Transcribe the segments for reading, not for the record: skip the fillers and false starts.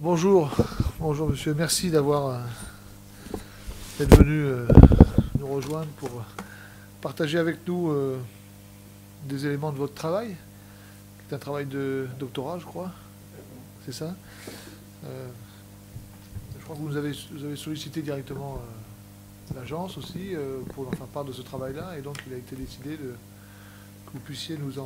Bonjour, bonjour monsieur, merci d'être venu nous rejoindre pour partager avec nous des éléments de votre travail, qui est un travail de doctorat, je crois, c'est ça. Je crois que vous avez sollicité directement l'agence aussi pour en faire part de ce travail-là, et donc il a été décidé que vous puissiez nous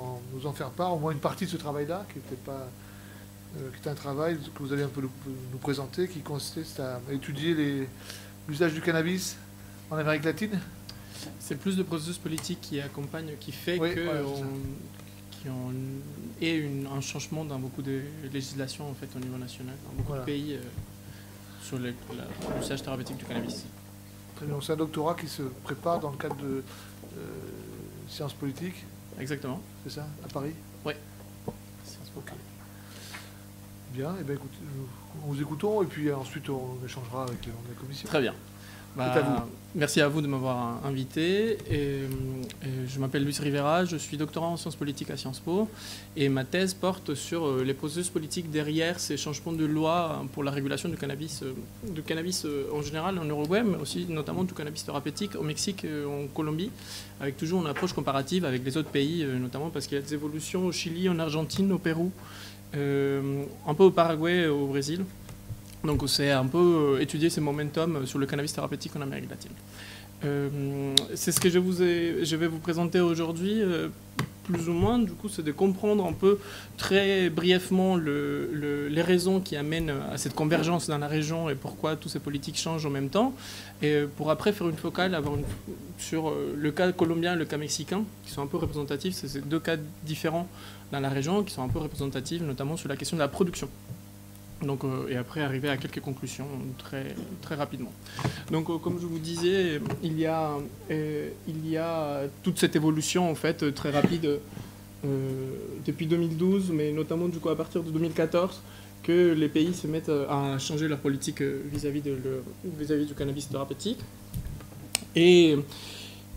en faire part, au moins une partie de ce travail-là, qui est un travail que vous allez un peu nous présenter, qui consiste à étudier l'usage du cannabis en Amérique latine. C'est plus de processus politique qui accompagne, qui fait Oui, qu'il voilà, y ait un changement dans beaucoup de législations en fait, au niveau national, dans beaucoup de pays sur l'usage thérapeutique du cannabis. Très bien, c'est un doctorat qui se prépare dans le cadre de sciences politiques. Exactement. C'est ça, à Paris? Oui. Ok. Bien, et bien écoutez, nous vous écoutons et puis ensuite on échangera avec la commission. Très bien. À vous. Merci à vous de m'avoir invité. Je m'appelle Luis Rivera, je suis doctorant en sciences politiques à Sciences Po et ma thèse porte sur les processus politiques derrière ces changements de loi pour la régulation du cannabis en général en Uruguay, mais aussi notamment du cannabis thérapeutique au Mexique et en Colombie, avec toujours une approche comparative avec les autres pays, notamment parce qu'il y a des évolutions au Chili, en Argentine, au Pérou, un peu au Paraguay et au Brésil. Donc c'est un peu étudier ces momentum sur le cannabis thérapeutique en Amérique latine. C'est ce que je vais vous présenter aujourd'hui, plus ou moins. Du coup, c'est de comprendre un peu très brièvement les raisons qui amènent à cette convergence dans la région et pourquoi toutes ces politiques changent en même temps. Et pour après faire une focale sur le cas colombien et le cas mexicain, qui sont un peu représentatifs. C'est ces deux cas différents dans la région qui sont un peu représentatifs, notamment sur la question de la production. Donc, et après arriver à quelques conclusions très, très rapidement. Donc comme je vous disais, il y a toute cette évolution en fait très rapide depuis 2012, mais notamment du coup à partir de 2014, que les pays se mettent à changer leur politique vis-à-vis du cannabis thérapeutique. Et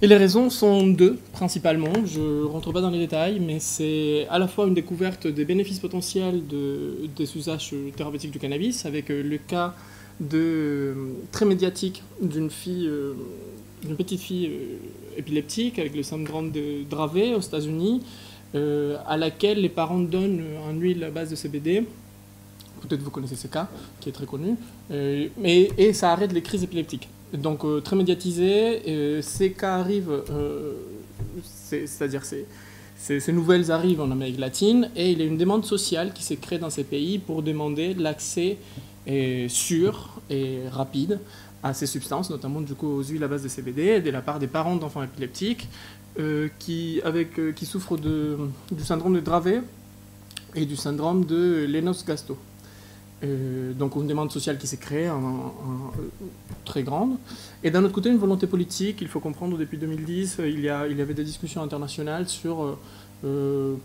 les raisons sont deux, principalement. Je ne rentre pas dans les détails, mais c'est à la fois une découverte des bénéfices potentiels des usages thérapeutiques du cannabis, avec le cas très médiatique d'une petite fille épileptique avec le syndrome de Dravet aux États-Unis, à laquelle les parents donnent une huile à base de CBD. Peut-être vous connaissez ce cas, qui est très connu. Et ça arrête les crises épileptiques. Donc très médiatisé, ces cas arrivent, c'est-à-dire ces nouvelles arrivent en Amérique latine, et il y a une demande sociale qui s'est créée dans ces pays pour demander l'accès sûr et rapide à ces substances, notamment du coup aux huiles à base de CBD, de la part des parents d'enfants épileptiques qui souffrent du syndrome de Dravet et du syndrome de Lennox-Gastaut. Donc une demande sociale qui s'est créée très grande. Et d'un autre côté, une volonté politique. Il faut comprendre, depuis 2010, il y avait des discussions internationales sur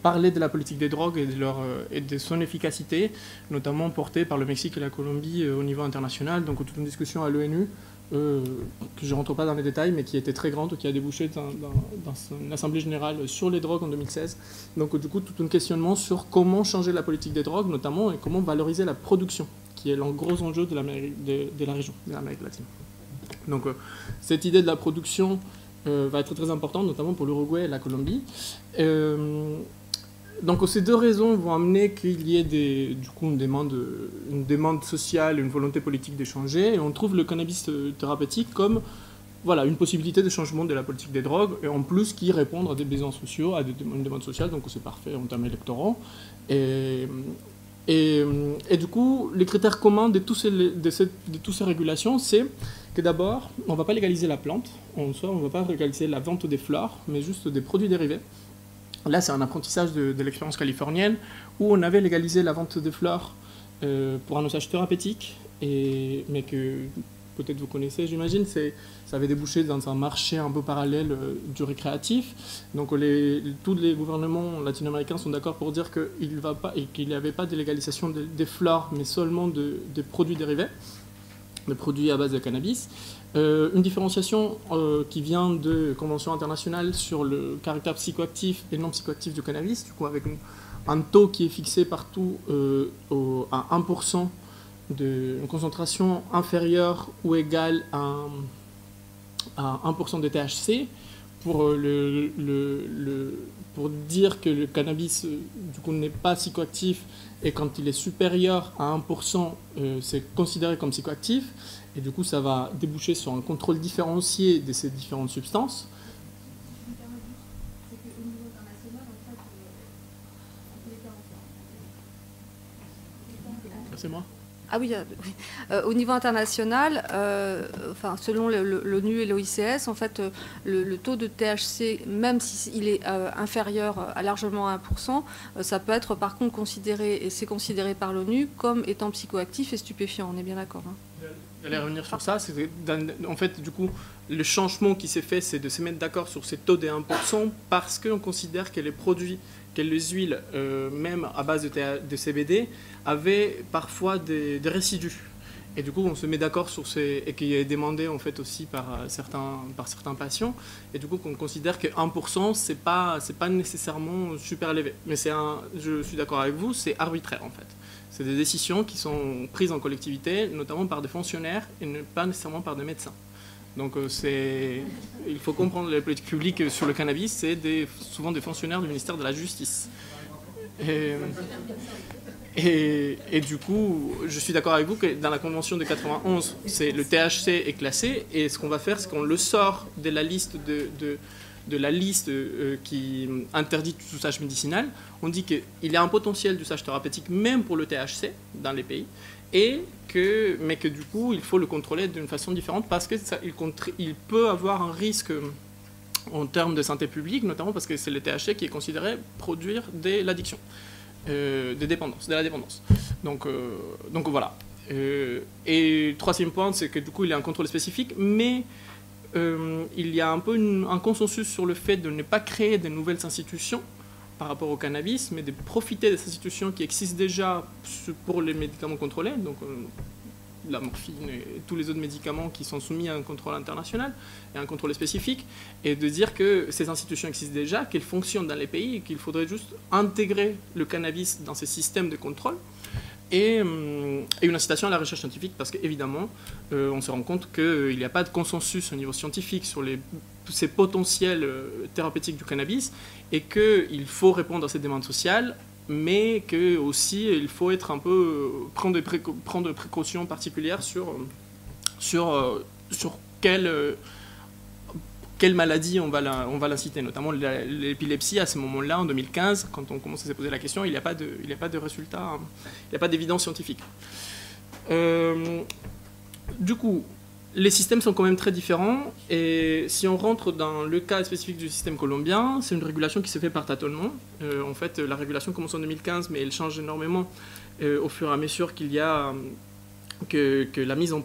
parler de la politique des drogues et de son efficacité, notamment portée par le Mexique et la Colombie au niveau international. Donc toute une discussion à l'ONU, que je ne rentre pas dans les détails, mais qui était très grande, qui a débouché dans une assemblée générale sur les drogues en 2016. Donc du coup, tout un questionnement sur comment changer la politique des drogues, notamment, et comment valoriser la production, qui est le gros enjeu de la région, de l'Amérique latine. Donc cette idée de la production va être très importante, notamment pour l'Uruguay et la Colombie. Donc ces deux raisons vont amener qu'il y ait du coup une demande sociale, une volonté politique d'échanger, et on trouve le cannabis thérapeutique comme une possibilité de changement de la politique des drogues, et en plus qui répondent à des besoins sociaux, à une demande sociale, donc c'est parfait en termes électoraux. Et du coup, les critères communs de toutes ces régulations, c'est que d'abord, on ne va pas légaliser la plante, en soi, on ne va pas légaliser la vente des fleurs, mais juste des produits dérivés. Là, c'est un apprentissage de l'expérience californienne où on avait légalisé la vente de fleurs pour un usage thérapeutique, mais que peut-être vous connaissez, j'imagine. Ça avait débouché dans un marché un peu parallèle du récréatif. Donc tous les gouvernements latino-américains sont d'accord pour dire qu'il n'y avait pas de légalisation des fleurs, mais seulement des produits dérivés, des produits à base de cannabis. Une différenciation qui vient de conventions internationales sur le caractère psychoactif et non psychoactif du cannabis, du coup avec un taux qui est fixé partout à 1% une concentration inférieure ou égale à 1% de THC pour, pour dire que le cannabis du coup n'est pas psychoactif, et quand il est supérieur à 1%, c'est considéré comme psychoactif, et du coup ça va déboucher sur un contrôle différencié de ces différentes substances. C'est moi. Ah oui, au niveau international, enfin, selon l'ONU et l'OICS, en fait, le taux de THC, même s'il est inférieur à largement à 1%, ça peut être par contre considéré, et c'est considéré par l'ONU, comme étant psychoactif et stupéfiant. On est bien d'accord, hein. J'allais revenir sur ça. En fait, du coup, le changement qui s'est fait, c'est de se mettre d'accord sur ces taux de 1% parce qu'on considère que les produits, que les huiles, même à base de CBD, avaient parfois des résidus. Et du coup, on se met d'accord sur ces... et qui est demandé en fait aussi par certains patients. Et du coup, on considère que 1%, c'est pas nécessairement super élevé. Mais je suis d'accord avec vous, c'est arbitraire en fait. C'est des décisions qui sont prises en collectivité, notamment par des fonctionnaires et pas nécessairement par des médecins. Donc il faut comprendre les politiques publiques sur le cannabis, c'est souvent des fonctionnaires du ministère de la Justice. Et du coup, je suis d'accord avec vous que dans la convention de 91, le THC est classé, et ce qu'on va faire, c'est qu'on le sort de la liste qui interdit tout usage médicinal. On dit qu'il y a un potentiel d'usage thérapeutique même pour le THC dans les pays, mais que du coup il faut le contrôler d'une façon différente parce qu'il peut avoir un risque en termes de santé publique, notamment parce que c'est le THC qui est considéré produire de l'addiction, de la dépendance. Donc voilà. Et troisième point, c'est que du coup il y a un contrôle spécifique, mais il y a un peu un consensus sur le fait de ne pas créer de nouvelles institutions par rapport au cannabis, mais de profiter des institutions qui existent déjà pour les médicaments contrôlés, donc la morphine et tous les autres médicaments qui sont soumis à un contrôle international et à un contrôle spécifique, et de dire que ces institutions existent déjà, qu'elles fonctionnent dans les pays et qu'il faudrait juste intégrer le cannabis dans ces systèmes de contrôle. Et une incitation à la recherche scientifique, parce qu'évidemment, on se rend compte qu'il n'y a pas de consensus au niveau scientifique sur ces potentiels thérapeutiques du cannabis, et qu'il faut répondre à cette demande sociale, mais que aussi il faut être un peu prendre des précautions particulières sur quelle maladie on va l'inciter, notamment l'épilepsie. À ce moment-là, en 2015, quand on commence à se poser la question, il n'y a pas de résultat, il n'y a pas d'évidence scientifique. Du coup, les systèmes sont quand même très différents, et si on rentre dans le cas spécifique du système colombien, c'est une régulation qui se fait par tâtonnement. En fait, la régulation commence en 2015, mais elle change énormément au fur et à mesure qu'il y a que la mise en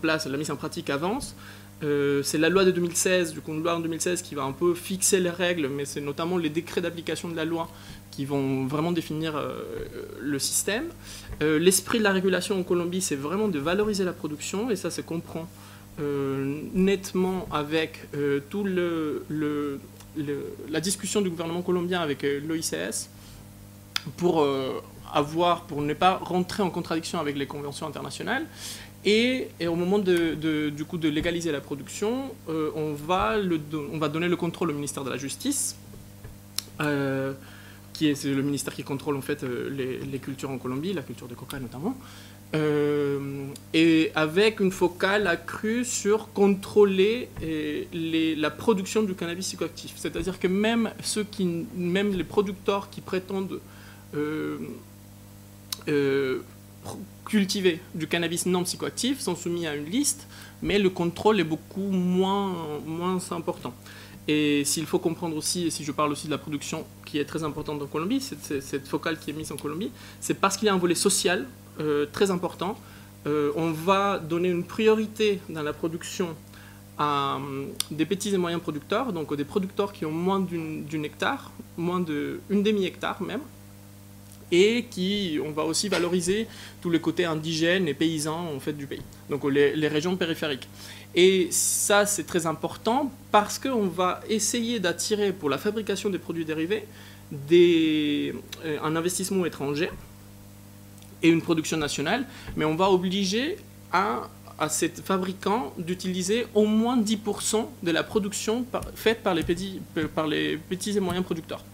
pratique avance. C'est la loi de 2016, du coup une loi en 2016 qui va un peu fixer les règles, mais c'est notamment les décrets d'application de la loi qui vont vraiment définir le système. L'esprit de la régulation en Colombie, c'est vraiment de valoriser la production, et ça se comprend nettement avec tout la discussion du gouvernement colombien avec l'OICS pour ne pas rentrer en contradiction avec les conventions internationales. Et au moment du coup de légaliser la production, on va donner le contrôle au ministère de la Justice, c'est le ministère qui contrôle en fait les cultures en Colombie, la culture de coca notamment, et avec une focale accrue sur contrôler la production du cannabis psychoactif. C'est-à-dire que même les producteurs qui prétendent cultiver du cannabis non psychoactif sont soumis à une liste, mais le contrôle est beaucoup moins important. Et s'il faut comprendre aussi, et si je parle aussi de la production qui est très importante en Colombie, cette focale qui est mise en Colombie, c'est parce qu'il y a un volet social très important. On va donner une priorité dans la production à des petits et moyens producteurs, donc des producteurs qui ont moins d'une hectare, moins d'une demi-hectare même, et on va aussi valoriser tous les côtés indigènes et paysans en fait, du pays, donc les régions périphériques. Et ça, c'est très important parce qu'on va essayer d'attirer pour la fabrication des produits dérivés un investissement étranger et une production nationale, mais on va obliger à ces fabricants d'utiliser au moins 10% de la production faite par les petits et moyens producteurs.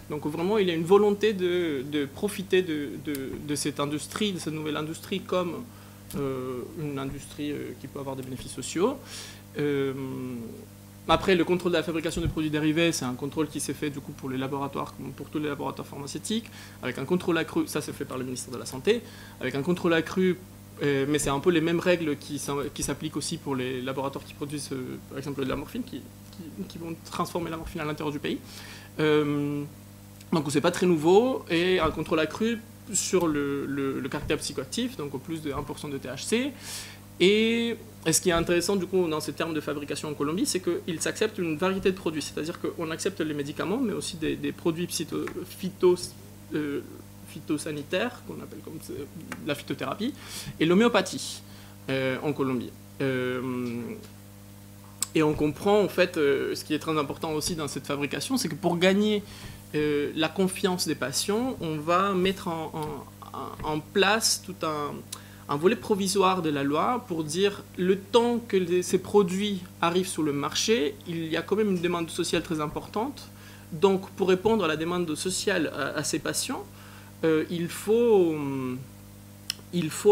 Donc vraiment, il y a une volonté de profiter de cette industrie, de cette nouvelle industrie, comme une industrie qui peut avoir des bénéfices sociaux. Après, le contrôle de la fabrication de produits dérivés, c'est un contrôle qui s'est fait du coup pour les laboratoires, comme pour tous les laboratoires pharmaceutiques, avec un contrôle accru, ça c'est fait par le ministère de la Santé, avec un contrôle accru, mais c'est un peu les mêmes règles qui s'appliquent aussi pour les laboratoires qui produisent, par exemple, de la morphine, qui vont transformer la morphine à l'intérieur du pays. Donc c'est pas très nouveau, et un contrôle accru sur le caractère psychoactif, donc au plus de 1% de THC. Et ce qui est intéressant du coup dans ces termes de fabrication en Colombie, c'est qu'ils s'acceptent une variété de produits, c'est-à-dire qu'on accepte les médicaments, mais aussi des produits phytosanitaires, qu'on appelle comme la phytothérapie, et l'homéopathie en Colombie. Et on comprend en fait, ce qui est très important aussi dans cette fabrication, c'est que pour gagner la confiance des patients, on va mettre en place tout un volet provisoire de la loi pour dire le temps que ces produits arrivent sur le marché, il y a quand même une demande sociale très importante. Donc pour répondre à la demande sociale à ces patients, il faut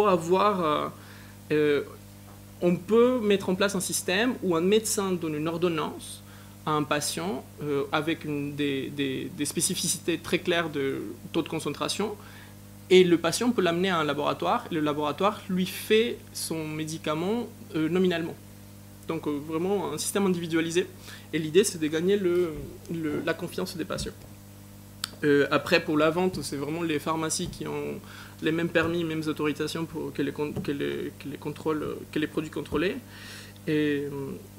avoir... on peut mettre en place un système où un médecin donne une ordonnance à un patient avec des spécificités très claires de taux de concentration, et le patient peut l'amener à un laboratoire, et le laboratoire lui fait son médicament nominalement. Donc vraiment un système individualisé, et l'idée c'est de gagner la confiance des patients. Après, pour la vente, c'est vraiment les pharmacies qui ont les mêmes permis, mêmes autorisations que les produits contrôlés. Et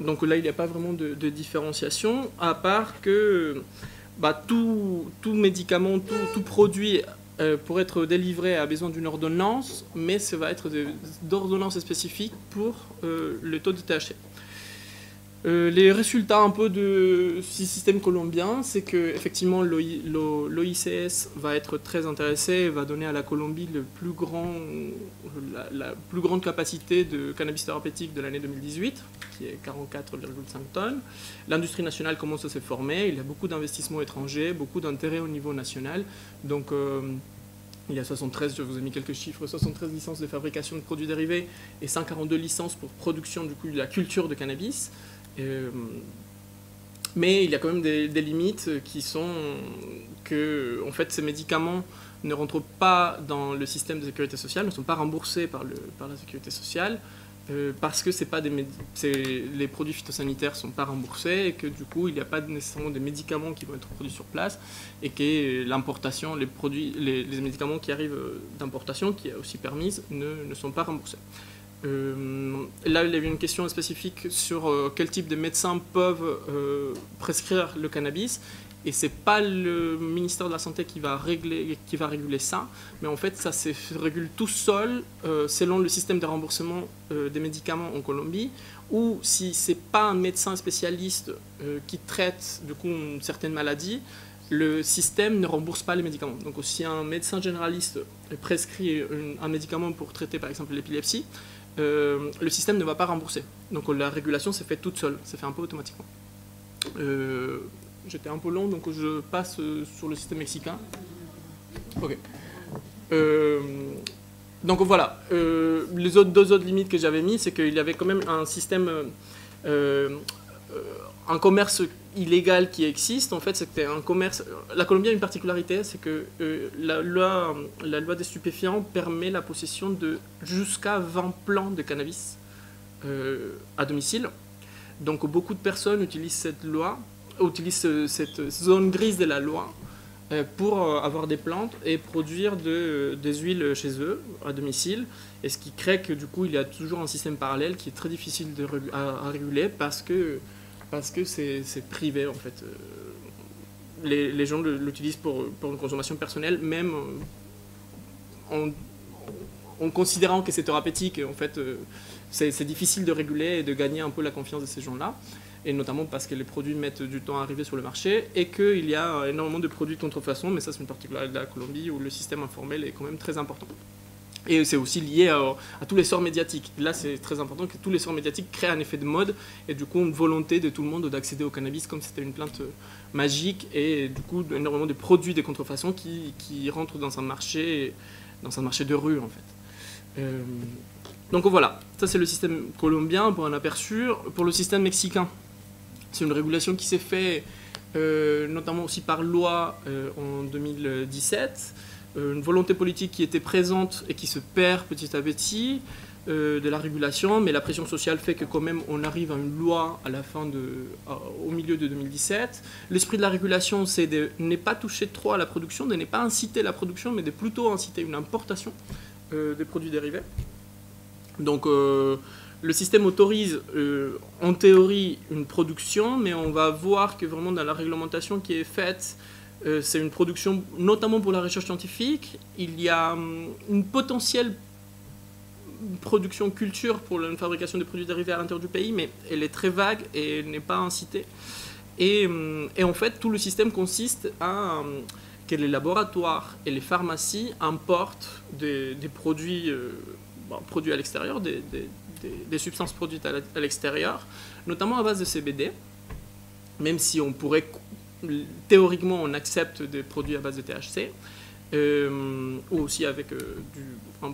donc là, il n'y a pas vraiment de différenciation, à part que tout médicament, tout produit pour être délivré a besoin d'une ordonnance, mais ça va être d'ordonnances spécifiques pour le taux de THC. Les résultats un peu de ce système colombien, c'est que effectivement l'OICS va être très intéressé et va donner à la Colombie la plus grande capacité de cannabis thérapeutique de l'année 2018, qui est 44,5 tonnes. L'industrie nationale commence à se former, il y a beaucoup d'investissements étrangers, beaucoup d'intérêt au niveau national. Donc il y a 73, je vous ai mis quelques chiffres, 73 licences de fabrication de produits dérivés et 142 licences pour production du coup, de la culture de cannabis. Mais il y a quand même des limites qui sont que en fait, ces médicaments ne rentrent pas dans le système de sécurité sociale, ne sont pas remboursés par la sécurité sociale, parce que les produits phytosanitaires ne sont pas remboursés, et que du coup il n'y a pas nécessairement de médicaments qui vont être produits sur place, et que l'importation, les médicaments qui arrivent d'importation, qui est aussi permise, ne sont pas remboursés. Là, il y avait une question spécifique sur quel type de médecins peuvent prescrire le cannabis, et c'est pas le ministère de la Santé qui va réguler ça, mais en fait ça se régule tout seul selon le système de remboursement des médicaments en Colombie, ou si c'est pas un médecin spécialiste qui traite du coup une certaine maladie, le système ne rembourse pas les médicaments. Donc si un médecin généraliste prescrit un médicament pour traiter par exemple l'épilepsie, le système ne va pas rembourser. Donc la régulation s'est faite toute seule, c'est fait un peu automatiquement. J'étais un peu long, donc je passe sur le système mexicain. Ok. Donc voilà, les deux autres limites que j'avais mis, c'est qu'il y avait quand même un système, un commerce illégal qui existe. En fait, c'était un commerce. La Colombie a une particularité, c'est que la loi des stupéfiants permet la possession de jusqu'à 20 plants de cannabis à domicile. Donc beaucoup de personnes utilisent cette zone grise de la loi pour avoir des plantes et produire des huiles chez eux à domicile, et ce qui crée que du coup il y a toujours un système parallèle qui est très difficile à réguler parce que c'est privé en fait. Les gens l'utilisent pour une consommation personnelle, même en considérant que c'est thérapeutique. En fait, c'est difficile de réguler et de gagner un peu la confiance de ces gens-là, et notamment parce que les produits mettent du temps à arriver sur le marché et qu'il y a énormément de produits de contrefaçon, mais ça c'est une particularité de la Colombie où le système informel est quand même très important. Et c'est aussi lié à tout l'essor médiatique. Là, c'est très important que tout l'essor médiatique crée un effet de mode et du coup une volonté de tout le monde d'accéder au cannabis comme si c'était une plante magique et du coup énormément de produits de contrefaçon qui rentrent dans un marché de rue en fait. Donc voilà, ça c'est le système colombien pour un aperçu. Pour le système mexicain, c'est une régulation qui s'est faite notamment aussi par loi en 2017. Une volonté politique qui était présente et qui se perd petit à petit de la régulation, mais la pression sociale fait que quand même on arrive à une loi au milieu de 2017. L'esprit de la régulation, c'est de ne pas toucher trop à la production, de ne pas inciter la production, mais de plutôt inciter une importation des produits dérivés. Donc le système autorise en théorie une production, mais on va voir que vraiment dans la réglementation qui est faite, c'est une production notamment pour la recherche scientifique. Il y a une potentielle production culture pour la fabrication de produits dérivés à l'intérieur du pays, mais elle est très vague et elle n'est pas incitée. Et en fait, tout le système consiste à que les laboratoires et les pharmacies importent des produits, produits à l'extérieur, des substances produites à l'extérieur, notamment à base de CBD, même si on pourrait... Théoriquement, on accepte des produits à base de THC, ou aussi avec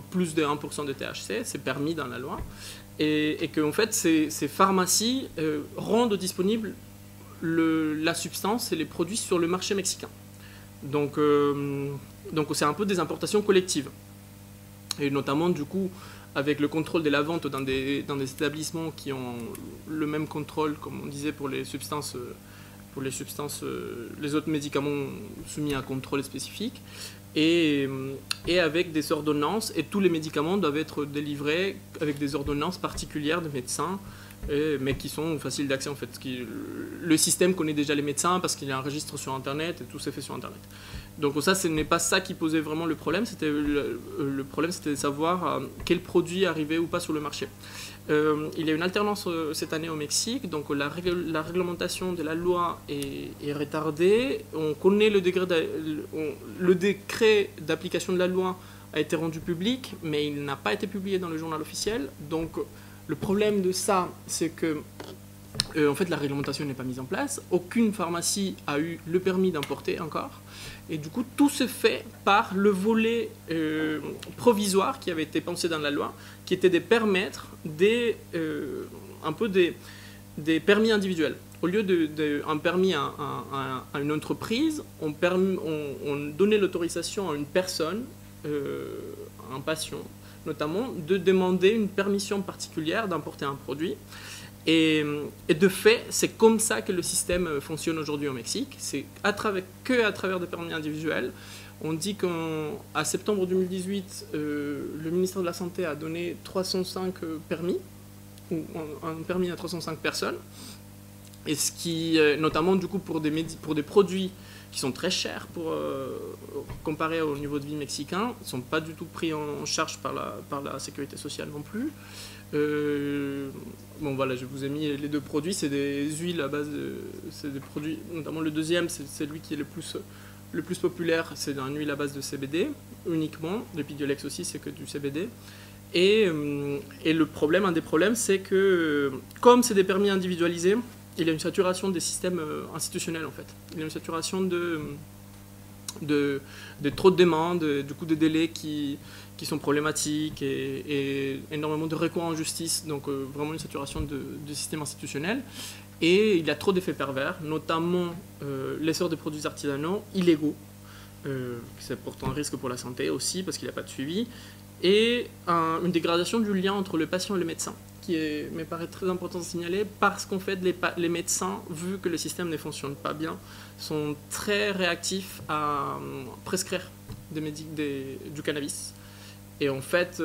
plus de 1% de THC, c'est permis dans la loi, et que en fait, ces pharmacies rendent disponible la substance et les produits sur le marché mexicain. Donc c'est un peu des importations collectives, et notamment du coup avec le contrôle de la vente dans des établissements qui ont le même contrôle, comme on disait pour les substances. Les autres médicaments soumis à un contrôle spécifique, et avec des ordonnances, et tous les médicaments doivent être délivrés avec des ordonnances particulières de médecins, mais qui sont faciles d'accès en fait. Le système connaît déjà les médecins parce qu'il y a un registre sur Internet et tout s'est fait sur Internet. Donc ça, ce n'est pas ça qui posait vraiment le problème, le problème c'était de savoir quel produit arrivait ou pas sur le marché. Il y a une alternance cette année au Mexique, donc la réglementation de la loi est retardée. On connaît le décret d'application de la loi a été rendu public, mais il n'a pas été publié dans le journal officiel. Donc le problème de ça, c'est que en fait la réglementation n'est pas mise en place. Aucune pharmacie a eu le permis d'importer encore. Et du coup, tout se fait par le volet provisoire qui avait été pensé dans la loi, qui était de permettre des permis individuels. Au lieu d'un permis à une entreprise, on donnait l'autorisation à une personne, un patient notamment, de demander une permission particulière d'importer un produit. Et de fait, c'est comme ça que le système fonctionne aujourd'hui au Mexique. C'est à travers des permis individuels. On dit qu'à septembre 2018, le ministère de la Santé a donné 305 permis, ou un permis à 305 personnes. Et ce qui, notamment du coup pour des produits qui sont très chers comparés au niveau de vie mexicain, ne sont pas du tout pris en charge par la sécurité sociale non plus. Bon voilà, je vous ai mis les deux produits, c'est des huiles à base c'est des produits, notamment le deuxième, c'est celui qui est le plus populaire, c'est une huile à base de CBD uniquement, l'Epidiolex aussi c'est que du CBD. Et un des problèmes, c'est que comme c'est des permis individualisés, il y a une saturation des systèmes institutionnels en fait. Il y a une saturation de trop de demandes, du coup des délais qui sont problématiques et énormément de recours en justice, donc vraiment une saturation du système institutionnel. Et il y a trop d'effets pervers, notamment l'essor des produits artisanaux illégaux, qui portent un risque pour la santé aussi parce qu'il n'y a pas de suivi, et une dégradation du lien entre le patient et le médecin, qui me paraît très important de signaler, parce qu'en fait les médecins, vu que le système ne fonctionne pas bien, sont très réactifs à prescrire du cannabis. Et en fait,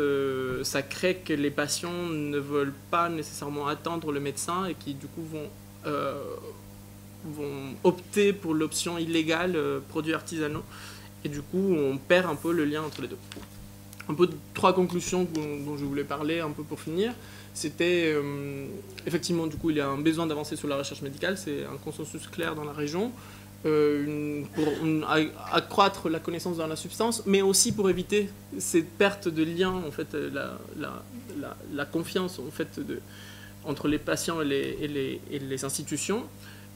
ça crée que les patients ne veulent pas nécessairement attendre le médecin et qui du coup vont opter pour l'option illégale produits artisanaux. Et du coup, on perd un peu le lien entre les deux. Un peu trois conclusions dont je voulais parler un peu pour finir. C'était effectivement, du coup, il y a un besoin d'avancer sur la recherche médicale, c'est un consensus clair dans la région. accroître la connaissance dans la substance, mais aussi pour éviter cette perte de lien, en fait, la confiance en fait, entre les patients et les institutions.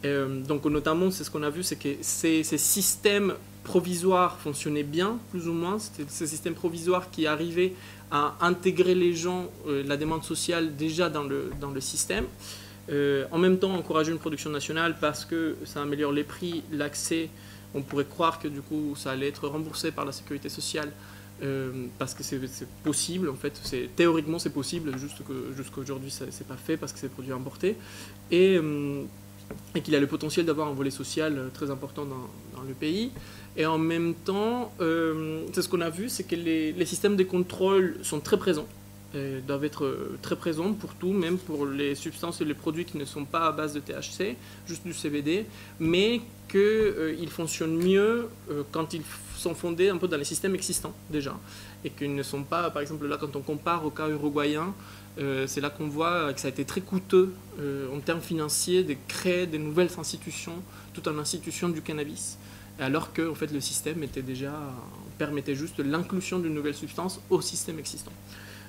Donc notamment, c'est ce qu'on a vu, c'est que ces systèmes provisoires fonctionnaient bien, plus ou moins. C'était ces systèmes provisoires qui arrivaient à intégrer les gens, la demande sociale déjà dans le système. En même temps, encourager une production nationale parce que ça améliore les prix, l'accès. On pourrait croire que du coup, ça allait être remboursé par la sécurité sociale parce que c'est possible. En fait, théoriquement, c'est possible, juste que jusqu'à aujourd'hui, ça c'est pas fait parce que c'est produit importé. Et qu'il a le potentiel d'avoir un volet social très important dans le pays. Et en même temps, c'est ce qu'on a vu, c'est que les systèmes de contrôle sont très présents, doivent être très présents pour tout, même pour les substances et les produits qui ne sont pas à base de THC, juste du CBD, mais qu'ils fonctionnent mieux quand ils sont fondés un peu dans les systèmes existants déjà, et qu'ils ne sont pas, par exemple là, quand on compare au cas uruguayen, c'est là qu'on voit que ça a été très coûteux en termes financiers de créer des nouvelles institutions, tout en institution du cannabis, alors que en fait, le système permettait juste l'inclusion d'une nouvelle substance au système existant.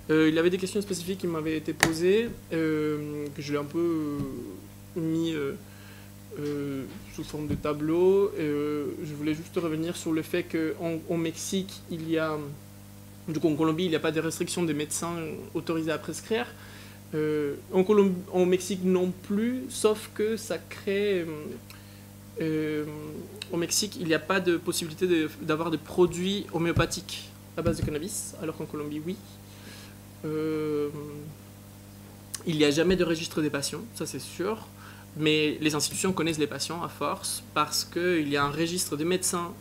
Il avait des questions spécifiques qui m'avaient été posées, que je l'ai un peu mis sous forme de tableau. Je voulais juste revenir sur le fait qu'au Mexique, du coup, en Colombie, il n'y a pas de restriction des médecins autorisés à prescrire. Au Mexique non plus, sauf que ça crée... au Mexique, il n'y a pas de possibilité d'avoir des produits homéopathiques à base de cannabis, alors qu'en Colombie, oui. Il n'y a jamais de registre des patients, ça c'est sûr. Mais les institutions connaissent les patients à force parce qu'il y a un registre des médecins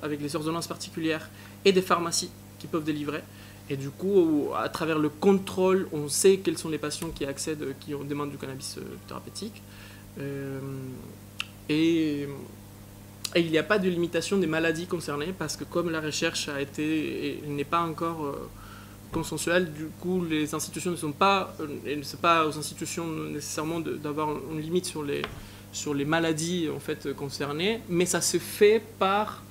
avec les ordonnances particulières et des pharmacies qui peuvent délivrer. Et du coup, à travers le contrôle, on sait quels sont les patients qui accèdent, qui demandent du cannabis thérapeutique. Et il n'y a pas de limitation des maladies concernées parce que comme la recherche n'est pas encore consensuelle, du coup, les institutions ne sont pas... C'est pas aux institutions nécessairement d'avoir une limite sur les maladies en fait, concernées, mais ça se fait par...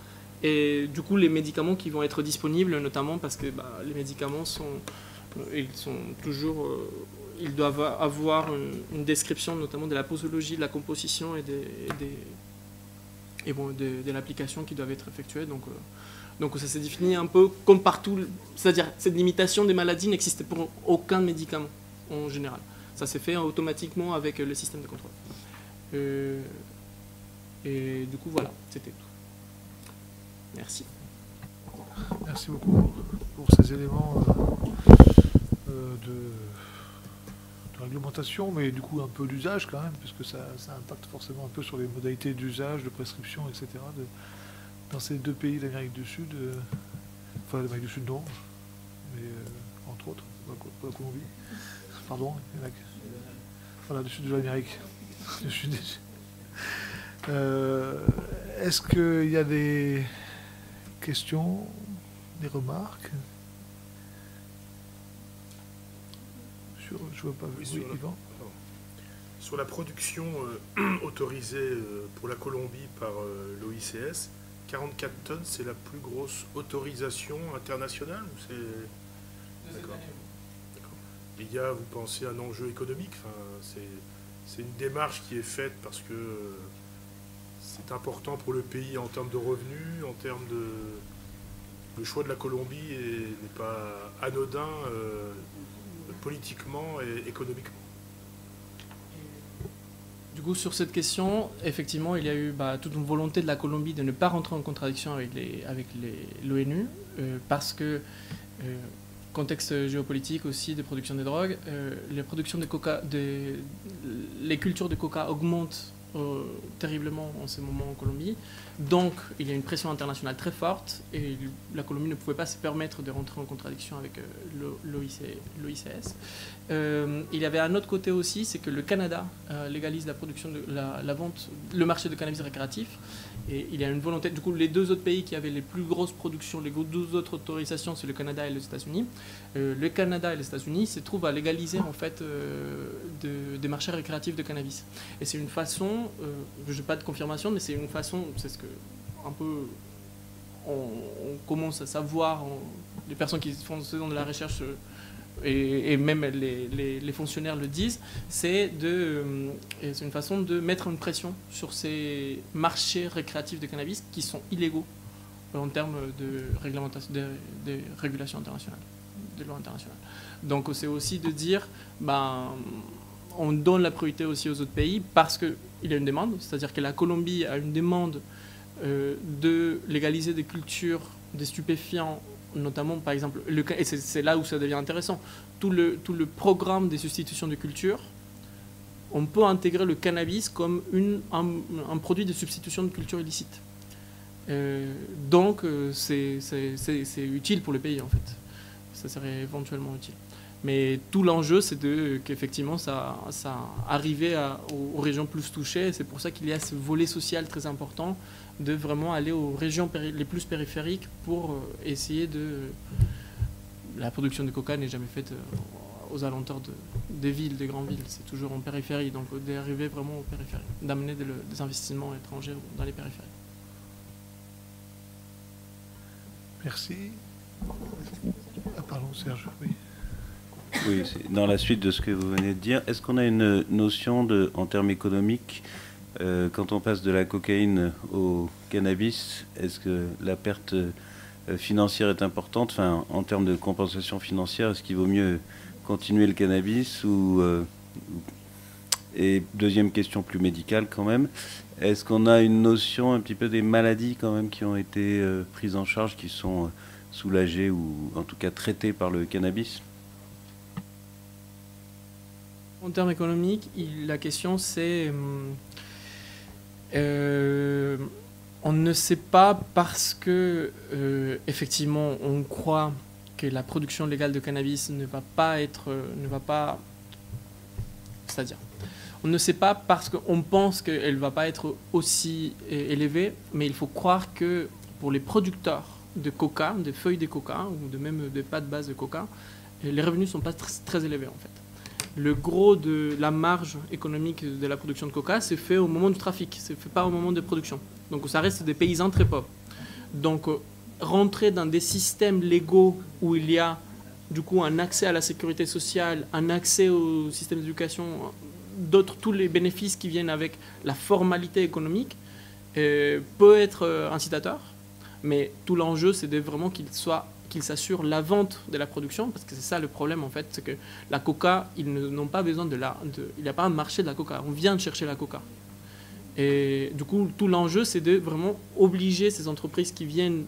Et du coup, les médicaments qui vont être disponibles, notamment parce que les médicaments ils doivent avoir une description notamment de la posologie, de la composition et de l'application qui doivent être effectuées. Donc ça s'est défini un peu comme partout, c'est-à-dire cette limitation des maladies n'existe pour aucun médicament en général. Ça s'est fait automatiquement avec le système de contrôle. Et du coup, voilà, c'était tout. Merci. Merci beaucoup pour ces éléments de réglementation, mais du coup un peu d'usage quand même, puisque ça impacte forcément un peu sur les modalités d'usage, de prescription, etc. Dans ces deux pays d'Amérique du Sud, enfin l'Amérique du Sud non, mais entre autres, pour la Colombie, pardon, voilà, du sud de l'Amérique. Est-ce qu'il y a des questions, des remarques? Je vois pas. Oui, Yvan. Sur la production autorisée pour la Colombie par l'OICS, 44 tonnes, c'est la plus grosse autorisation internationale ou c'est... D'accord. Il y a, vous pensez, un enjeu économique, enfin, c'est une démarche qui est faite parce que c'est important pour le pays en termes de revenus, en termes de... Le choix de la Colombie n'est pas anodin politiquement et économiquement. Du coup, sur cette question, effectivement, il y a eu toute une volonté de la Colombie de ne pas rentrer en contradiction avec l'ONU, parce que, contexte géopolitique aussi de production de drogue, les cultures de coca augmentent terriblement en ce moment en Colombie. Donc, il y a une pression internationale très forte et la Colombie ne pouvait pas se permettre de rentrer en contradiction avec l'OICS. Il y avait un autre côté aussi, c'est que le Canada légalise la production, la vente, le marché de cannabis récréatif. Et il y a une volonté, du coup, les deux autres pays qui avaient les plus grosses productions, les deux autres autorisations, c'est le Canada et les États-Unis. Le Canada et les États-Unis se trouvent à légaliser en fait des marchés récréatifs de cannabis. Et c'est une façon je n'ai pas de confirmation, mais c'est une façon, c'est ce que un peu on commence à savoir, les personnes qui font de la recherche et même les fonctionnaires le disent, c'est une façon de mettre une pression sur ces marchés récréatifs de cannabis qui sont illégaux en termes de réglementation, de régulation internationale, de loi internationale. Donc c'est aussi de dire, on donne la priorité aussi aux autres pays parce qu'il y a une demande, c'est-à-dire que la Colombie a une demande de légaliser des cultures, des stupéfiants, notamment par exemple, et c'est là où ça devient intéressant, tout le programme des substitutions de culture, on peut intégrer le cannabis comme un produit de substitution de culture illicite. Donc c'est utile pour le pays en fait, ça serait éventuellement utile. Mais tout l'enjeu, c'est qu'effectivement, ça arrive aux régions plus touchées. C'est pour ça qu'il y a ce volet social très important de vraiment aller aux régions les plus périphériques pour essayer de... La production de coca n'est jamais faite aux alentours des villes, des grandes villes. C'est toujours en périphérie. Donc d'arriver vraiment aux périphéries, d'amener des investissements étrangers dans les périphéries. Merci. Ah, pardon, Serge, oui. Oui, dans la suite de ce que vous venez de dire, est-ce qu'on a une notion en termes économiques, quand on passe de la cocaïne au cannabis, est-ce que la perte financière est importante, enfin, en termes de compensation financière, est-ce qu'il vaut mieux continuer le cannabis Et deuxième question plus médicale quand même, est-ce qu'on a une notion un petit peu des maladies quand même qui ont été prises en charge, qui sont soulagées ou en tout cas traitées par le cannabis ? En termes économiques, la question c'est... on ne sait pas parce que, effectivement, on croit que la production légale de cannabis ne va pas... C'est-à-dire, on ne sait pas parce qu'on pense qu'elle ne va pas être aussi élevée, mais il faut croire que pour les producteurs de coca, de feuilles de coca, ou même de pâtes base de coca, les revenus ne sont pas très élevés en fait. Le gros de la marge économique de la production de coca, c'est fait au moment du trafic, c'est fait pas au moment de production. Donc ça reste des paysans très pauvres. Donc rentrer dans des systèmes légaux où il y a du coup un accès à la sécurité sociale, un accès au système d'éducation, tous les bénéfices qui viennent avec la formalité économique, peut être incitateur. Mais tout l'enjeu, c'est vraiment qu'ils s'assurent la vente de la production, parce que c'est ça le problème en fait, c'est que la coca, ils n'ont pas besoin il n'y a pas un marché de la coca, on vient de chercher la coca. Et du coup, tout l'enjeu, c'est de vraiment obliger ces entreprises qui viennent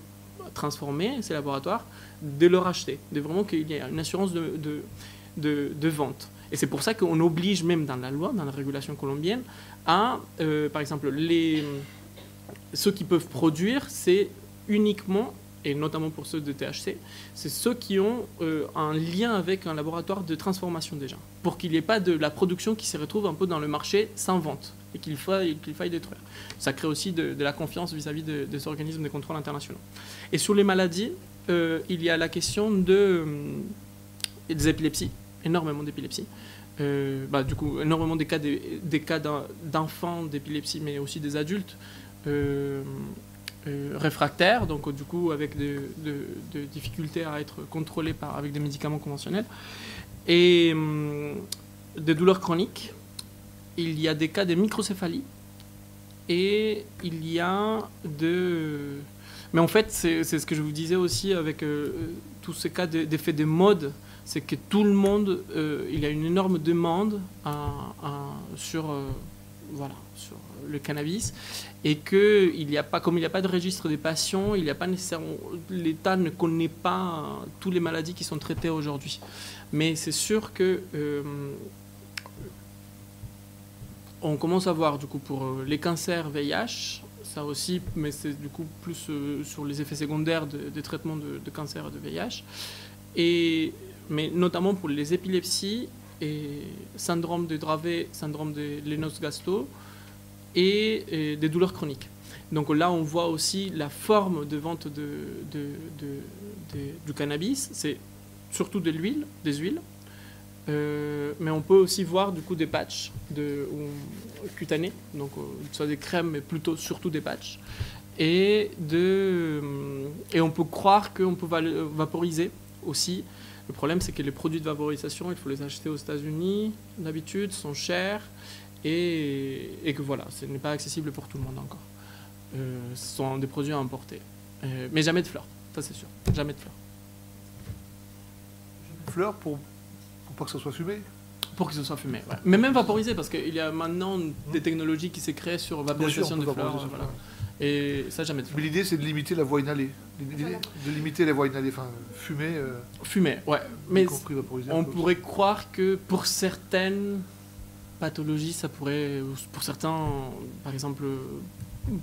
transformer ces laboratoires, de leur acheter, de vraiment qu'il y ait une assurance de vente. Et c'est pour ça qu'on oblige même dans la loi, dans la régulation colombienne, à, par exemple, ceux qui peuvent produire, c'est uniquement, et notamment pour ceux de THC, c'est ceux qui ont un lien avec un laboratoire de transformation déjà, pour qu'il n'y ait pas de la production qui se retrouve un peu dans le marché sans vente, et qu'il faille détruire. Ça crée aussi de la confiance vis-à-vis des organismes de contrôle internationaux. Et sur les maladies, il y a la question des épilepsies, énormément d'épilepsie. Du coup, énormément des cas d'enfants d'épilepsie, mais aussi des adultes réfractaires, donc du coup avec de difficultés à être contrôlés avec des médicaments conventionnels, et des douleurs chroniques. Il y a des cas de microcéphalie, et il y a Mais en fait, c'est ce que je vous disais aussi avec tous ces cas d'effet de mode, c'est que tout le monde, il y a une énorme demande sur le cannabis, et que comme il n'y a pas de registre des patients, l'État ne connaît pas toutes les maladies qui sont traitées aujourd'hui. Mais c'est sûr que on commence à voir du coup pour les cancers VIH, ça aussi, mais c'est du coup plus sur les effets secondaires des traitements de cancer et de VIH, mais notamment pour les épilepsies et syndrome de Dravet, syndrome de Lennox-Gastaut et des douleurs chroniques. Donc là, on voit aussi la forme de vente du cannabis, c'est surtout des huiles, mais on peut aussi voir du coup des patchs cutanés, donc soit des crèmes, mais plutôt surtout des patchs. Et on peut croire qu'on peut vaporiser aussi. Le problème, c'est que les produits de vaporisation, il faut les acheter aux États-Unis, d'habitude, sont chers, et que voilà, ce n'est pas accessible pour tout le monde encore. Ce sont des produits à importer. Mais jamais de fleurs, ça c'est sûr, jamais de fleurs. Fleurs pour pas que ça soit fumé. Pour que ce soit fumé, ouais. Mais même vaporisé, parce qu'il y a maintenant des technologies qui s'est créées sur vaporisation de fleurs. Voilà. Et ça, jamais de fleurs. Mais l'idée, c'est de limiter la voie inhalée. De limiter la voie inhalée, enfin, fumer. Fumer, ouais. Mais on aussi. pourrait croire que pour certaines pathologies, ça pourrait, pour certains, par exemple,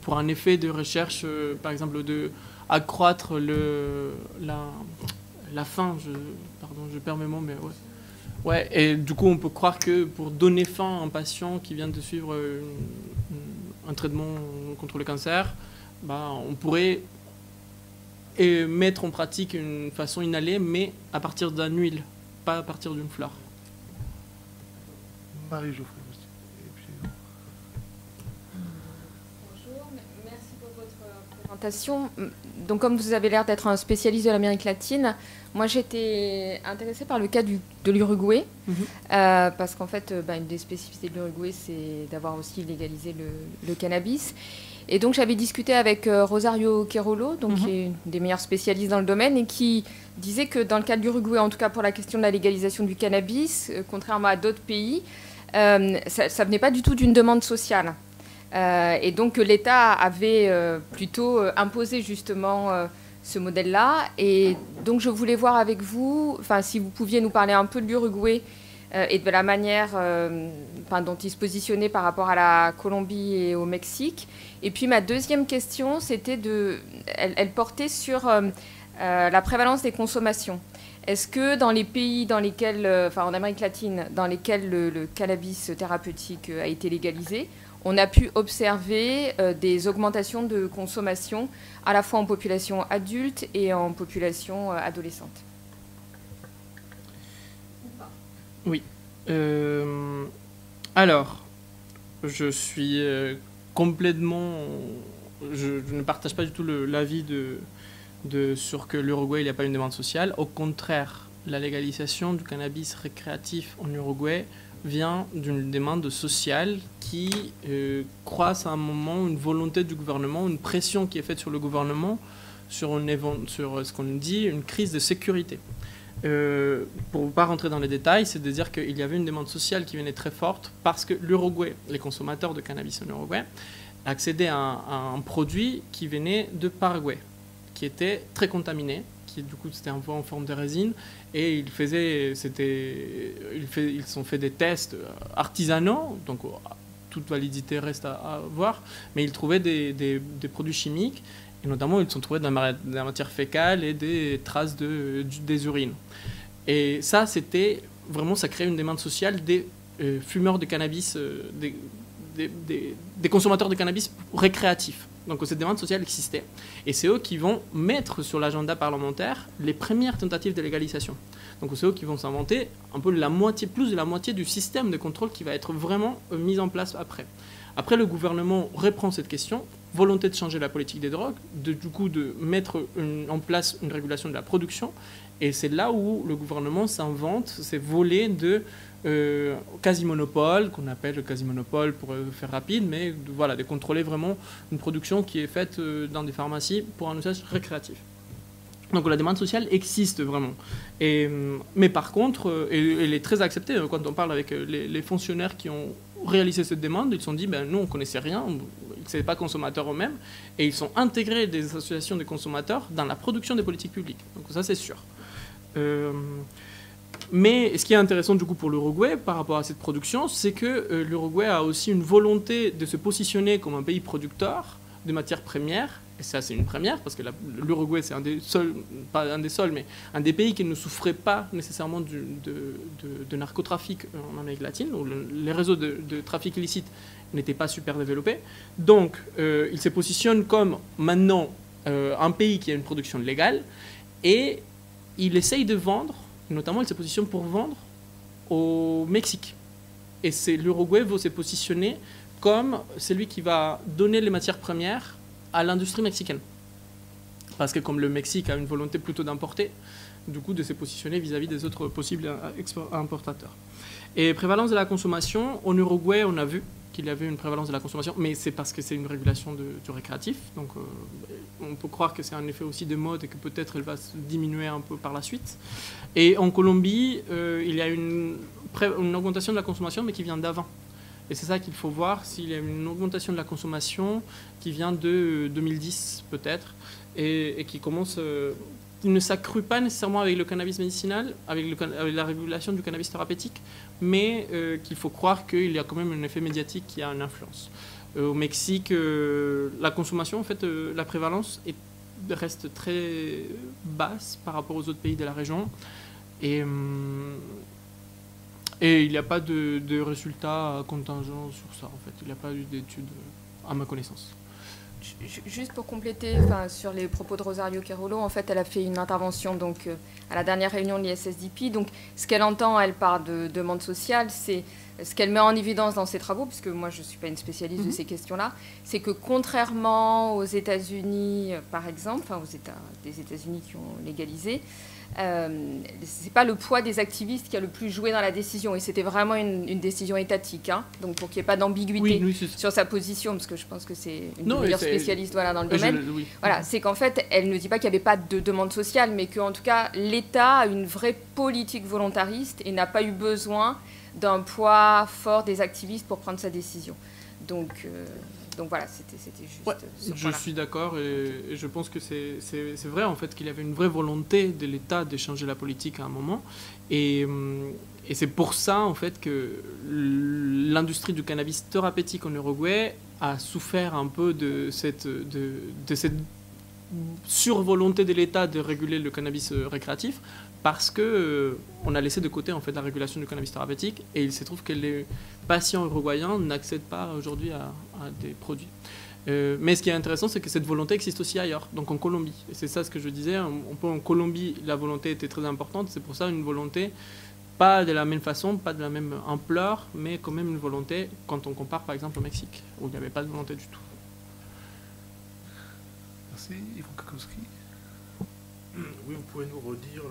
pour un effet de recherche, par exemple, de accroître la faim, je perds mes mots, mais ouais. Ouais, et du coup, on peut croire que pour donner faim à un patient qui vient de suivre un traitement contre le cancer, on pourrait mettre en pratique une façon inhalée, mais à partir d'une huile, pas à partir d'une fleur. Marie-Geoffrey. Bonjour, merci pour votre présentation. Donc, comme vous avez l'air d'être un spécialiste de l'Amérique latine, moi j'étais intéressée par le cas de l'Uruguay, parce qu'en fait, une des spécificités de l'Uruguay, c'est d'avoir aussi légalisé le cannabis. Et donc j'avais discuté avec Rosario Querolo, donc, qui est une des meilleures spécialistes dans le domaine, et qui disait que dans le cas de l'Uruguay, en tout cas pour la question de la légalisation du cannabis, contrairement à d'autres pays, ça ne venait pas du tout d'une demande sociale. Et donc l'État avait plutôt imposé justement ce modèle-là. Et donc je voulais voir avec vous, si vous pouviez nous parler un peu de l'Uruguay et de la manière dont il se positionnait par rapport à la Colombie et au Mexique. Et puis ma deuxième question, elle portait sur la prévalence des consommations. Est-ce que dans les pays dans lesquels, en Amérique latine, dans lesquels le cannabis thérapeutique a été légalisé, on a pu observer des augmentations de consommation à la fois en population adulte et en population adolescente? Oui. Alors, je suis complètement... Je ne partage pas du tout l'avis sur que l'Uruguay, il n'y a pas une demande sociale. Au contraire, la légalisation du cannabis récréatif en Uruguay vient d'une demande sociale qui croise à un moment une volonté du gouvernement, une pression qui est faite sur le gouvernement sur ce qu'on dit une crise de sécurité. Pour ne pas rentrer dans les détails, c'est de dire qu'il y avait une demande sociale qui venait très forte parce que l'Uruguay, les consommateurs de cannabis en Uruguay, accédaient à un produit qui venait de Paraguay, qui était très contaminé, qui du coup c'était un peu en forme de résine, et ils ont fait des tests artisanaux, donc toute validité reste à voir, mais ils trouvaient des produits chimiques, et notamment ils ont trouvé de la matière fécale et des traces des urines. Et ça, ça crée une demande sociale des fumeurs de cannabis, des consommateurs de cannabis récréatifs. Donc cette demande sociale existait. Et c'est eux qui vont mettre sur l'agenda parlementaire les premières tentatives de légalisation. Donc c'est eux qui vont s'inventer un peu plus de la moitié du système de contrôle qui va être vraiment mis en place après. Après, le gouvernement reprend cette question, volonté de changer la politique des drogues, du coup de mettre en place une régulation de la production. Et c'est là où le gouvernement s'invente ces volets de quasi-monopole, qu'on appelle le quasi-monopole pour faire rapide, mais de contrôler vraiment une production qui est faite dans des pharmacies pour un usage récréatif. Donc la demande sociale existe vraiment. Mais par contre, elle est très acceptée. Quand on parle avec les fonctionnaires qui ont réalisé cette demande, ils se sont dit, nous on ne connaissait rien, ils ne sont pas consommateurs eux-mêmes, et ils sont intégrés des associations de consommateurs dans la production des politiques publiques. Donc ça c'est sûr. Mais ce qui est intéressant du coup pour l'Uruguay par rapport à cette production, c'est que l'Uruguay a aussi une volonté de se positionner comme un pays producteur de matières premières. Et ça, c'est une première, parce que l'Uruguay, c'est un des seuls, pas un des seuls, mais un des pays qui ne souffrait pas nécessairement de narcotrafic en Amérique latine, où les réseaux de trafic illicite n'étaient pas super développés. Donc, il se positionne comme maintenant un pays qui a une production légale, et il essaye de vendre, notamment il se positionne pour vendre au Mexique. Et l'Uruguay veut se positionner comme celui qui va donner les matières premières à l'industrie mexicaine. Parce que comme le Mexique a une volonté plutôt d'importer, du coup de se positionner vis-à-vis des autres possibles importateurs. Et prévalence de la consommation, en Uruguay, on a vu qu'il y avait une prévalence de la consommation, mais c'est parce que c'est une régulation du récréatif. Donc on peut croire que c'est un effet aussi de mode et que peut-être elle va se diminuer un peu par la suite. Et en Colombie, il y a une augmentation de la consommation, mais qui vient d'avant. Et c'est ça qu'il faut voir, s'il y a une augmentation de la consommation qui vient de 2010 peut-être, et qui commence... il ne s'accrut pas nécessairement avec le cannabis médicinal, avec la régulation du cannabis thérapeutique, mais qu'il faut croire qu'il y a quand même un effet médiatique qui a une influence. Au Mexique, la consommation, en fait, la prévalence reste très basse par rapport aux autres pays de la région. Et il n'y a pas de résultats contingents sur ça, en fait. Il n'y a pas eu d'études, à ma connaissance. Juste pour compléter sur les propos de Rosario Querolo, en fait, elle a fait une intervention donc, à la dernière réunion de l'ISSDP. Donc, ce qu'elle entend, elle parle de demande sociale, c'est ce qu'elle met en évidence dans ses travaux, puisque moi, je ne suis pas une spécialiste de ces questions-là, c'est que contrairement aux États-Unis, par exemple, des États-Unis qui ont légalisé, c'est pas le poids des activistes qui a le plus joué dans la décision, et c'était vraiment une décision étatique, hein, donc pour qu'il n'y ait pas d'ambiguïté sur sa position, parce que je pense que c'est une des meilleures spécialistes dans le domaine. Voilà, c'est qu'en fait, elle ne dit pas qu'il n'y avait pas de demande sociale, mais qu'en tout cas, l'État a une vraie politique volontariste et n'a pas eu besoin d'un poids fort des activistes pour prendre sa décision. Donc voilà, c'était juste... je suis d'accord et je pense que c'est vrai en fait qu'il y avait une vraie volonté de l'État de changer la politique à un moment. Et c'est pour ça en fait que l'industrie du cannabis thérapeutique en Uruguay a souffert un peu de cette survolonté de l'État de réguler le cannabis récréatif, parce qu'on a laissé de côté en fait la régulation du cannabis thérapeutique, et il se trouve que les patients uruguayens n'accèdent pas aujourd'hui à des produits. Mais ce qui est intéressant, c'est que cette volonté existe aussi ailleurs, donc en Colombie. Et c'est ça ce que je disais, en Colombie, la volonté était très importante, c'est pour ça une volonté, pas de la même façon, pas de la même ampleur, mais quand même une volonté quand on compare par exemple au Mexique, où il n'y avait pas de volonté du tout. Merci. Yvon Kakowski. Oui, vous pouvez nous redire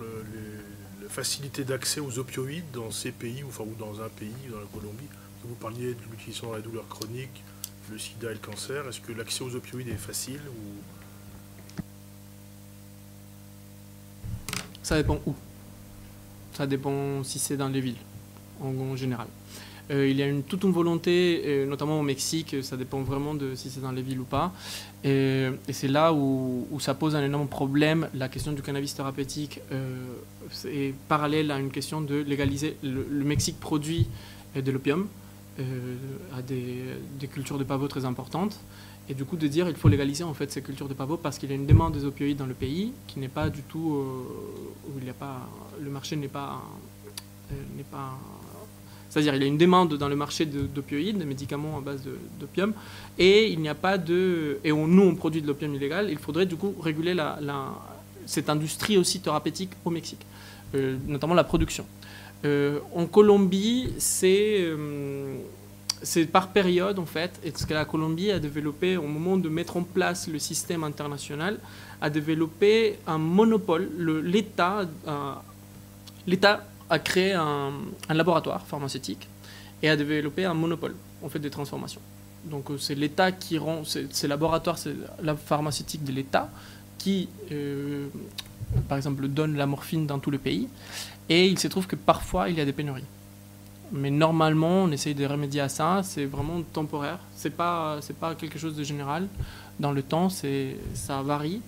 la facilité d'accès aux opioïdes dans ces pays, ou dans un pays, dans la Colombie. Vous parliez de l'utilisation dans la douleur chronique, le sida et le cancer. Est-ce que l'accès aux opioïdes est facile ou... Ça dépend où. Ça dépend si c'est dans les villes, en général. Il y a toute une volonté, notamment au Mexique, ça dépend vraiment de si c'est dans les villes ou pas. Et c'est là où ça pose un énorme problème. La question du cannabis thérapeutique est parallèle à une question de légaliser. Le Mexique produit de l'opium, à des cultures de pavot très importantes. Et du coup, de dire qu'il faut légaliser en fait ces cultures de pavot parce qu'il y a une demande des opioïdes dans le pays qui n'est pas du tout... où il y a pas, le marché n'est pas... C'est-à-dire, il y a une demande dans le marché d'opioïdes, de médicaments à base d'opium, et il n'y a pas de... Et nous, on produit de l'opium illégal. Il faudrait du coup réguler cette industrie aussi thérapeutique au Mexique, notamment la production. En Colombie, c'est par période, en fait, et ce que la Colombie a développé, au moment de mettre en place le système international, a développé un monopole. L'État a créé un laboratoire pharmaceutique et a développé un monopole en fait des transformations. Donc c'est l'État qui rend, ces laboratoires, c'est la pharmaceutique de l'État qui, par exemple, donne la morphine dans tout le pays. Et il se trouve que parfois il y a des pénuries. Mais normalement, on essaye de remédier à ça. C'est vraiment temporaire. C'est pas quelque chose de général. Dans le temps, ça varie.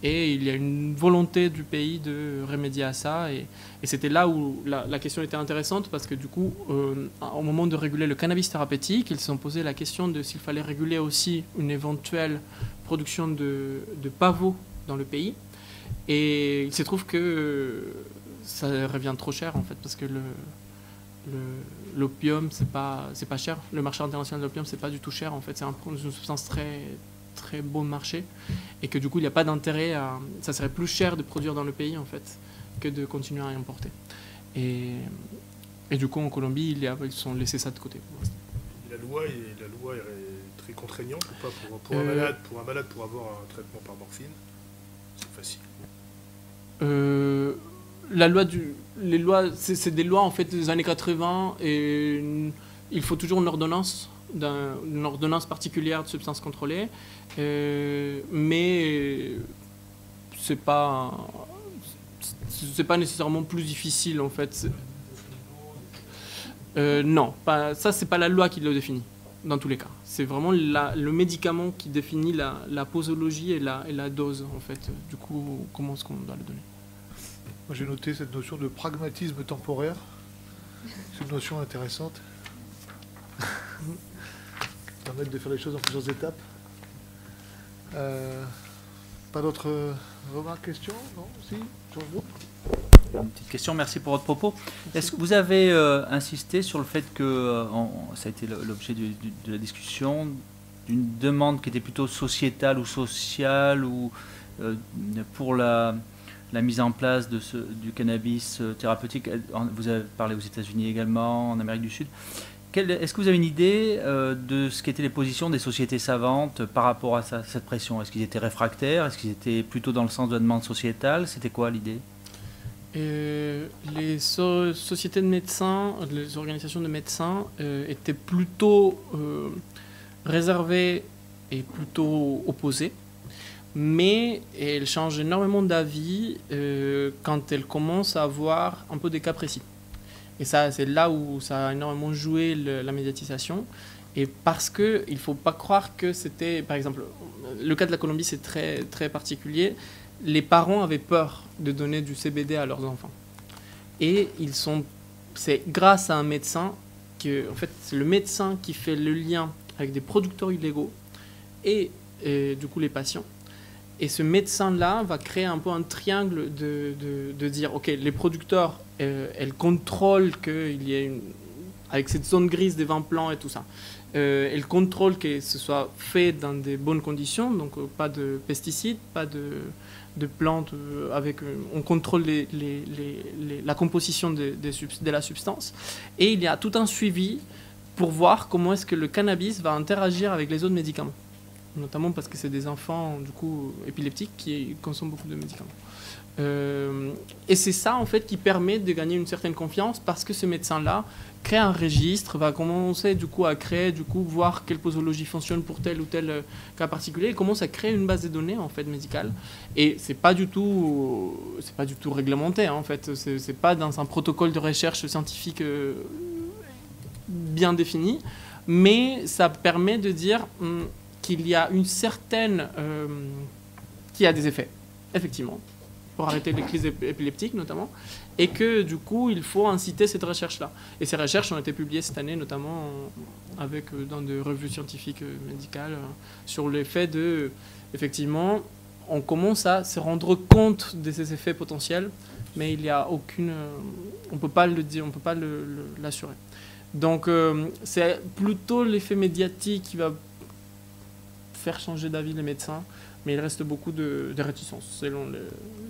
Et il y a une volonté du pays de remédier à ça. Et c'était là où la question était intéressante, parce que du coup, au moment de réguler le cannabis thérapeutique, ils se sont posé la question de s'il fallait réguler aussi une éventuelle production de pavots dans le pays. Et il se trouve que ça revient trop cher, en fait, parce que l'opium, c'est pas cher. Le marché international de l'opium, c'est pas du tout cher, en fait. C'est une substance très très bon marché, et que du coup il n'y a pas d'intérêt ça serait plus cher de produire dans le pays en fait que de continuer à importer. Et Et du coup, en Colombie, ils ont laissé ça de côté. La loi est très contraignante ou pas pour un malade pour avoir un traitement par morphine? C'est facile. Les lois, c'est des lois en fait des années 80 et il faut toujours une ordonnance particulière de substance contrôlée, mais c'est pas nécessairement plus difficile en fait. Non, ça c'est pas la loi qui le définit dans tous les cas. C'est vraiment le médicament qui définit la posologie et la dose en fait. Du coup, comment est-ce qu'on doit le donner? Moi, j'ai noté cette notion de pragmatisme temporaire. C'est une notion intéressante. Qui permet de faire les choses en plusieurs étapes. Pas d'autres remarques, questions? Non? Si? Une petite question, merci pour votre propos. Est-ce que vous avez insisté sur le fait que, ça a été l'objet de la discussion, d'une demande qui était plutôt sociétale ou sociale ou pour la mise en place du cannabis thérapeutique? Vous avez parlé aux États-Unis également, en Amérique du Sud. Est-ce que vous avez une idée de ce qu'étaient les positions des sociétés savantes par rapport à cette pression? Est-ce qu'ils étaient réfractaires? Est-ce qu'ils étaient plutôt dans le sens de la demande sociétale? C'était quoi l'idée? Les sociétés de médecins, les organisations de médecins étaient plutôt réservées et plutôt opposées. Mais elles changent énormément d'avis quand elles commencent à avoir un peu des cas précis. Et ça, c'est là où ça a énormément joué la médiatisation. Et parce qu'il ne faut pas croire que c'était, par exemple, le cas de la Colombie, c'est très, très particulier. Les parents avaient peur de donner du CBD à leurs enfants. Et c'est grâce à un médecin, en fait, c'est le médecin qui fait le lien avec des producteurs illégaux et du coup les patients. Et ce médecin-là va créer un peu un triangle de dire, OK, les producteurs, elles contrôlent qu'il y ait avec cette zone grise des vins blancs et tout ça, elles contrôlent que ce soit fait dans des bonnes conditions, donc pas de pesticides, pas de plantes, on contrôle la composition de la substance. Et il y a tout un suivi pour voir comment est-ce que le cannabis va interagir avec les autres médicaments. Notamment parce que c'est des enfants du coup épileptiques qui consomment beaucoup de médicaments. Et c'est ça en fait qui permet de gagner une certaine confiance, parce que ce médecin-là crée un registre, va commencer du coup à créer, voir quelle posologie fonctionne pour tel ou tel cas particulier, et commence à créer une base de données en fait médicale. Et c'est pas du tout réglementé en fait. C'est pas dans un protocole de recherche scientifique bien défini, mais ça permet de dire qu'il y a une certaine... qui a des effets, effectivement, pour arrêter les crises épileptiques notamment, et que du coup, il faut inciter cette recherche-là. Et ces recherches ont été publiées cette année, notamment dans des revues scientifiques médicales, sur l'effet de... Effectivement, on commence à se rendre compte de ces effets potentiels, mais il n'y a aucune... on ne peut pas le dire, on ne peut pas l'assurer. Donc, c'est plutôt l'effet médiatique qui va faire changer d'avis les médecins, mais il reste beaucoup de réticences selon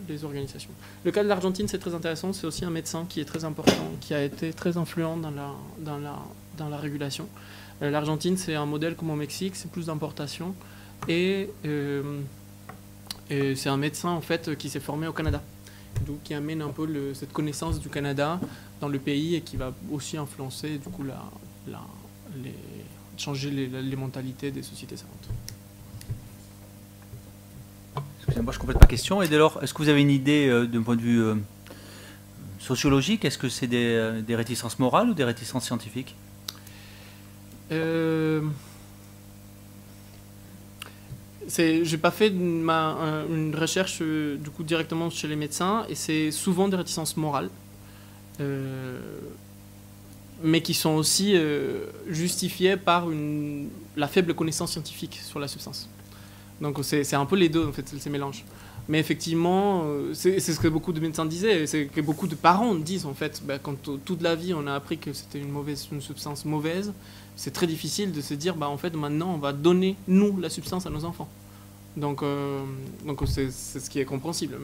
les organisations. Le cas de l'Argentine, c'est très intéressant. C'est aussi un médecin qui est très important, qui a été très influent dans la régulation. L'Argentine, c'est un modèle comme au Mexique, c'est plus d'importation, et c'est un médecin en fait qui s'est formé au Canada, donc qui amène un peu cette connaissance du Canada dans le pays, et qui va aussi influencer du coup changer les mentalités des sociétés savantes. Excusez-moi, je complète ma question. Et dès lors, est-ce que vous avez une idée d'un point de vue sociologique? Est-ce que c'est des réticences morales ou des réticences scientifiques? J'ai pas fait une recherche du coup directement chez les médecins, et c'est souvent des réticences morales, mais qui sont aussi justifiées par la faible connaissance scientifique sur la substance. Donc c'est un peu les deux en fait, ces mélanges. Mais effectivement, c'est ce que beaucoup de médecins disaient, c'est que beaucoup de parents disent en fait, quand toute la vie on a appris que c'était une substance mauvaise, c'est très difficile de se dire en fait maintenant on va donner nous la substance à nos enfants. Donc c'est ce qui est compréhensible.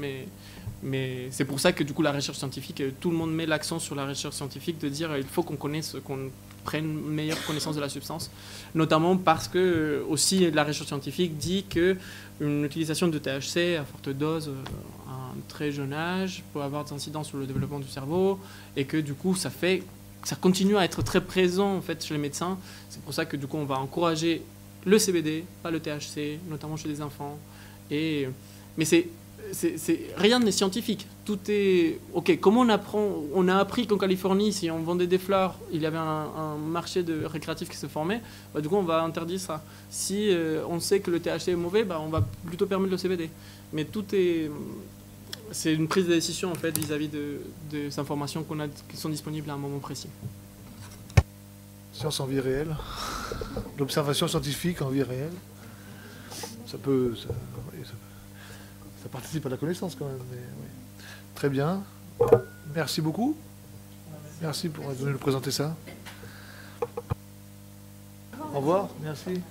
Mais c'est pour ça que du coup la recherche scientifique, tout le monde met l'accent sur la recherche scientifique, de dire il faut qu'on prenne une meilleure connaissance de la substance, notamment parce que aussi la recherche scientifique dit qu'une utilisation de THC à forte dose à un très jeune âge peut avoir des incidences sur le développement du cerveau, et que du coup ça continue à être très présent en fait chez les médecins. C'est pour ça que du coup on va encourager le CBD, pas le THC, notamment chez les enfants. Mais rien n'est scientifique. Tout est... Ok, comment on a appris qu'en Californie, si on vendait des fleurs, il y avait un marché récréatif qui se formait, bah, du coup on va interdire ça. Si on sait que le THC est mauvais, bah, on va plutôt permettre le CBD. Mais c'est une prise de décision en fait vis-à-vis des informations qui sont disponibles à un moment précis. Science en vie réelle, l'observation scientifique en vie réelle, ça participe à la connaissance quand même. Mais, oui. Très bien. Merci beaucoup. Merci pour être venu nous présenter ça. Au revoir. Merci.